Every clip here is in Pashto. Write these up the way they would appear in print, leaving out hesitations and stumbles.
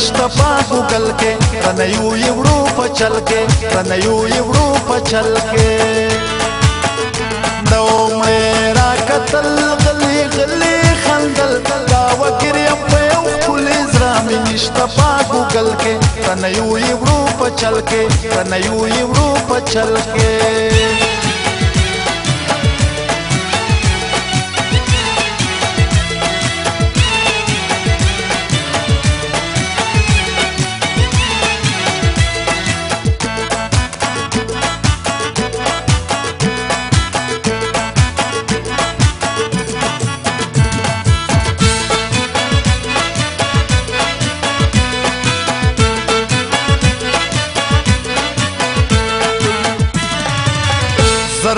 نشته په ګوګل کې رانه یوړو په چل کې رانه یوړو په چل کې نو مې را کتل غلي غلي خندل دا وګریم په یو ښکلي زړه مې نشته په ګوګل کې رانه یوړو په چل کې رانه یوړو په چل کې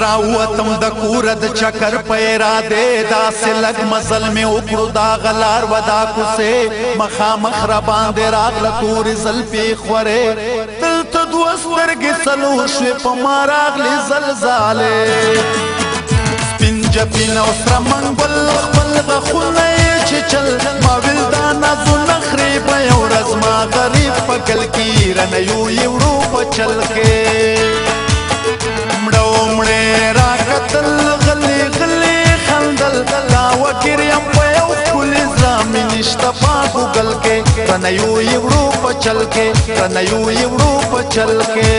راوتم د کور د چکر پیرا دے دا سے لگ مزل میں اکڑو دا غلار ودا کسے مخامخ را باندے راغل تور زلپی خورے تل تدوسترگی سلوشوی پما راغلی زلزالے سپین جبین اسرا منگل خبل غخونای چچل ماویل دانا زو نخری بیو رزما غریب پکل کی رنیو یورو پچل کے نشته په ګوګل کې رانه یوړو په چل کې رانه یوړو په چل کې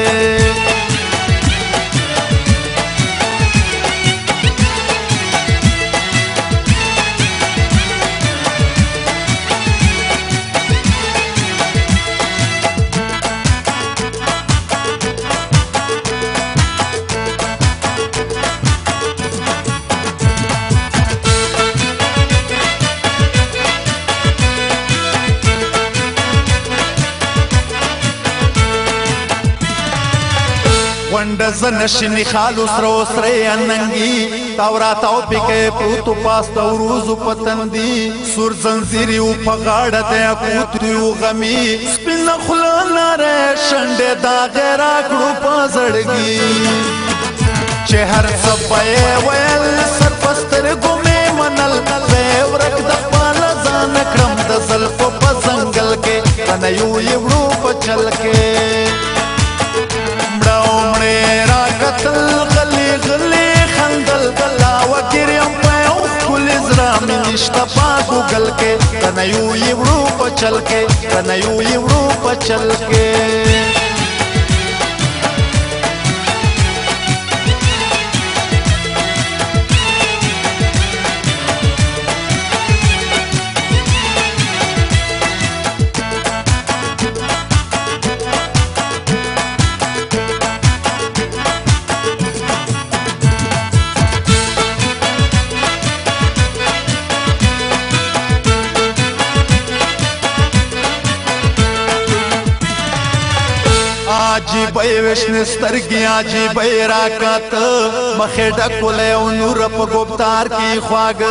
ونډه زنشنی خالو سرو سره اننګي تاوراتاو پکې پروتو پاستا وروزو پتندي سور زنجيري او پغاړه ته کوتریو غمي سپین خلانه ر شنډه دا غرا کړو پزړګي چې هر صبې ویل سرپستر ګمې منل به ورک د پال ځان کړم د زلف په څنګل کې انا یو په چل کې نشته په ګوګل کې رانه یوړو په چل کې رانه یوړو په چل کې عجیب وشن سترګي عجیب راکات مخې ډکولې او نور په ګوبتار کې خواګ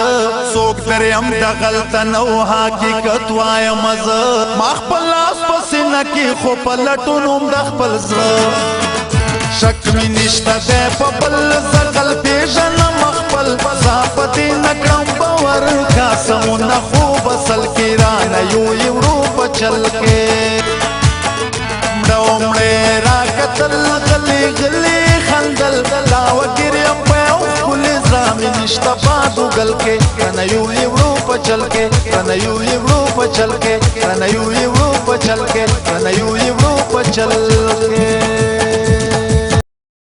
څوک دریم د غلط نو حقیقت وایم مز مخبل لاس پسینه کې خو په لټونوم د خپل زړه شک می نشته ده په بل زغل پیژن مخبل صافتی نکړم باور کا سمونه خو بسل کې رانه یوړو په چل کې نشته په ګوګل کې رانه یوړو په چل کې رانه یوړو په چل کې رانه یوړو په چل کې رانه یوړو په چل کې